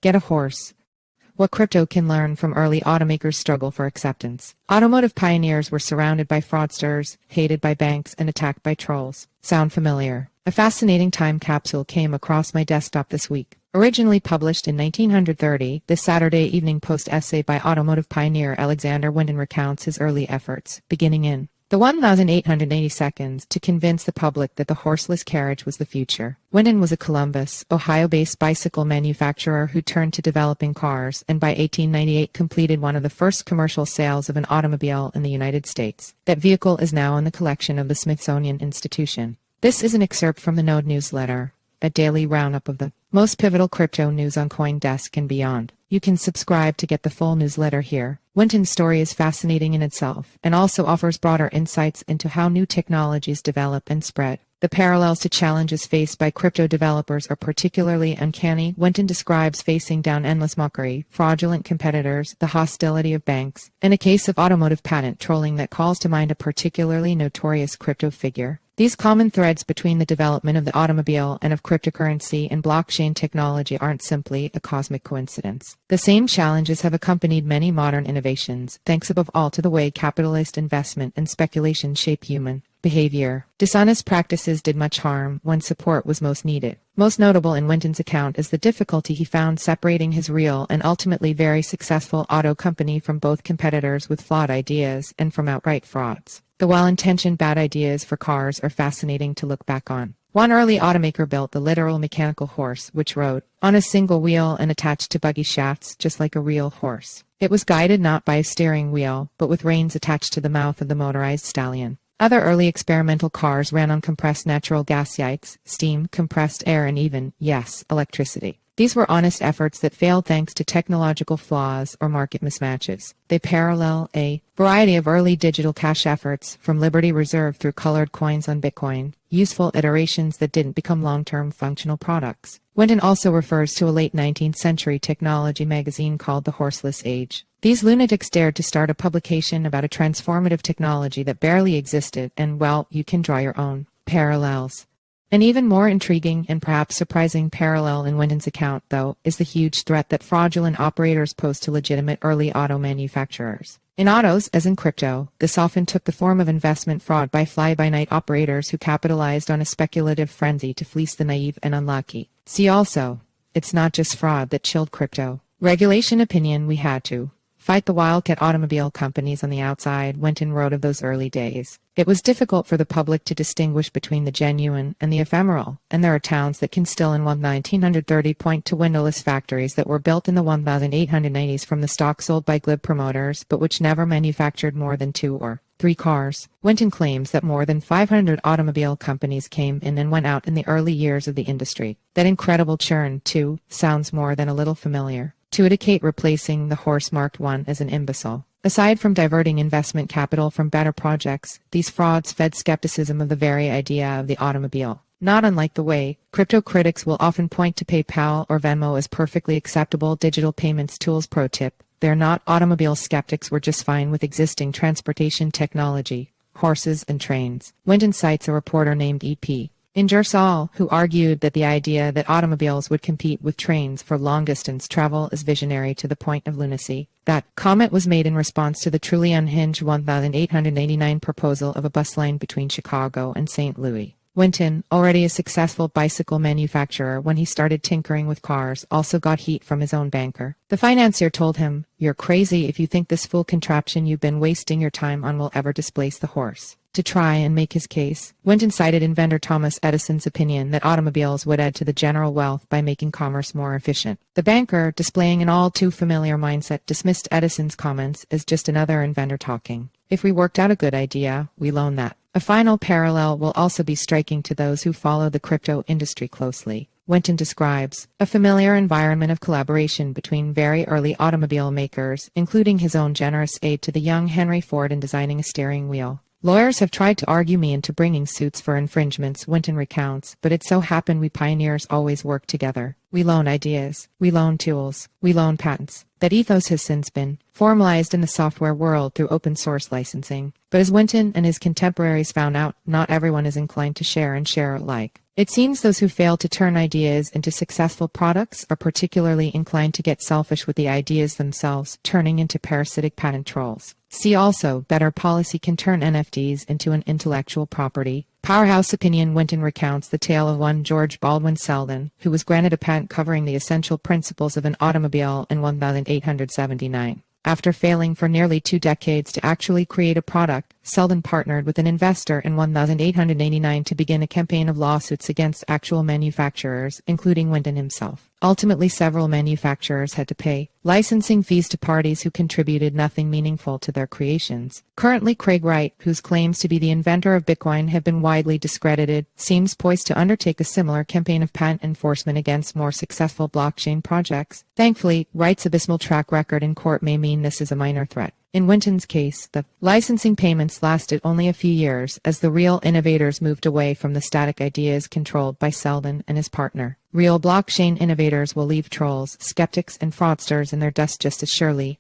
Get a horse. What crypto can learn from early automakers' struggle for acceptance. Automotive pioneers were surrounded by fraudsters, hated by banks, and attacked by trolls. Sound familiar? A fascinating time capsule came across my desktop this week. Originally published in 1930, this Saturday Evening Post essay by automotive pioneer Alexander Winton recounts his early efforts, beginning in the 1,880 seconds, to convince the public that the horseless carriage was the future. Winton was a Columbus, Ohio-based bicycle manufacturer who turned to developing cars, and by 1898 completed one of the first commercial sales of an automobile in the United States. That vehicle is now in the collection of the Smithsonian Institution. This is an excerpt from the Node newsletter, a daily roundup of the most pivotal crypto news on CoinDesk and beyond. You can subscribe to get the full newsletter here. Winton's story is fascinating in itself, and also offers broader insights into how new technologies develop and spread. The parallels to challenges faced by crypto developers are particularly uncanny. Winton describes facing down endless mockery, fraudulent competitors, the hostility of banks, and a case of automotive patent trolling that calls to mind a particularly notorious crypto figure. These common threads between the development of the automobile and of cryptocurrency and blockchain technology aren't simply a cosmic coincidence. The same challenges have accompanied many modern innovations, thanks above all to the way capitalist investment and speculation shape human behavior. Dishonest practices did much harm when support was most needed. Most notable in Winton's account is the difficulty he found separating his real and ultimately very successful auto company from both competitors with flawed ideas and from outright frauds. The well-intentioned bad ideas for cars are fascinating to look back on. One early automaker built the literal mechanical horse, which rode on a single wheel and attached to buggy shafts, just like a real horse. It was guided not by a steering wheel, but with reins attached to the mouth of the motorized stallion. Other early experimental cars ran on compressed natural gas, steam, compressed air, and even, yes, electricity. These were honest efforts that failed thanks to technological flaws or market mismatches. They parallel a variety of early digital cash efforts, from Liberty Reserve through colored coins on Bitcoin, useful iterations that didn't become long-term functional products. Winton also refers to a late 19th century technology magazine called The Horseless Age. These lunatics dared to start a publication about a transformative technology that barely existed, and, well, you can draw your own parallels. An even more intriguing and perhaps surprising parallel in Winton's account, though, is the huge threat that fraudulent operators pose to legitimate early auto manufacturers. In autos, as in crypto, this often took the form of investment fraud by fly-by-night operators who capitalized on a speculative frenzy to fleece the naive and unlucky. See also, it's not just fraud that chilled crypto. Regulation opinion, we had to fight the wildcat automobile companies on the outside. Winton wrote of those early days. It was difficult for the public to distinguish between the genuine and the ephemeral, and there are towns that can still in 1930 point to windowless factories that were built in the 1890s from the stock sold by glib promoters, but which never manufactured more than 2 or 3 cars. Winton claims that more than 500 automobile companies came in and went out in the early years of the industry. That incredible churn, too, sounds more than a little familiar. To indicate replacing the horse marked one as an imbecile. Aside from diverting investment capital from better projects, these frauds fed skepticism of the very idea of the automobile. Not unlike the way crypto critics will often point to PayPal or Venmo as perfectly acceptable digital payments tools. Pro tip: they're not. Automobile skeptics were just fine with existing transportation technology, horses and trains. Winton cites a reporter named E.P. Ingersoll, who argued that the idea that automobiles would compete with trains for long-distance travel is visionary to the point of lunacy. That comment was made in response to the truly unhinged 1889 proposal of a bus line between Chicago and St. Louis. Winton, already a successful bicycle manufacturer when he started tinkering with cars, also got heat from his own banker. The financier told him, "You're crazy if you think this fool contraption you've been wasting your time on will ever displace the horse." To try and make his case, Winton cited inventor Thomas Edison's opinion that automobiles would add to the general wealth by making commerce more efficient. The banker, displaying an all-too-familiar mindset, dismissed Edison's comments as just another inventor talking. If we worked out a good idea, we loan that. A final parallel will also be striking to those who follow the crypto industry closely. Winton describes a familiar environment of collaboration between very early automobile makers, including his own generous aid to the young Henry Ford in designing a steering wheel. Lawyers have tried to argue me into bringing suits for infringements, Winton recounts, but it so happened we pioneers always worked together. We loan ideas. We loan tools. We loan patents. That ethos has since been formalized in the software world through open source licensing. But as Winton and his contemporaries found out, not everyone is inclined to share and share alike. It seems those who fail to turn ideas into successful products are particularly inclined to get selfish with the ideas themselves, turning into parasitic patent trolls. See also, better policy can turn NFTs into an intellectual property. Powerhouse Opinion. Winton recounts the tale of one George Baldwin Selden, who was granted a patent covering the essential principles of an automobile in 1879. After failing for nearly 2 decades to actually create a product, Selden partnered with an investor in 1889 to begin a campaign of lawsuits against actual manufacturers, including Winton himself. Ultimately, several manufacturers had to pay licensing fees to parties who contributed nothing meaningful to their creations. Currently, Craig Wright, whose claims to be the inventor of Bitcoin have been widely discredited, seems poised to undertake a similar campaign of patent enforcement against more successful blockchain projects. Thankfully, Wright's abysmal track record in court may mean this is a minor threat. In Winton's case, the licensing payments lasted only a few years as the real innovators moved away from the static ideas controlled by Selden and his partner. Real blockchain innovators will leave trolls, skeptics, and fraudsters in their dust just as surely.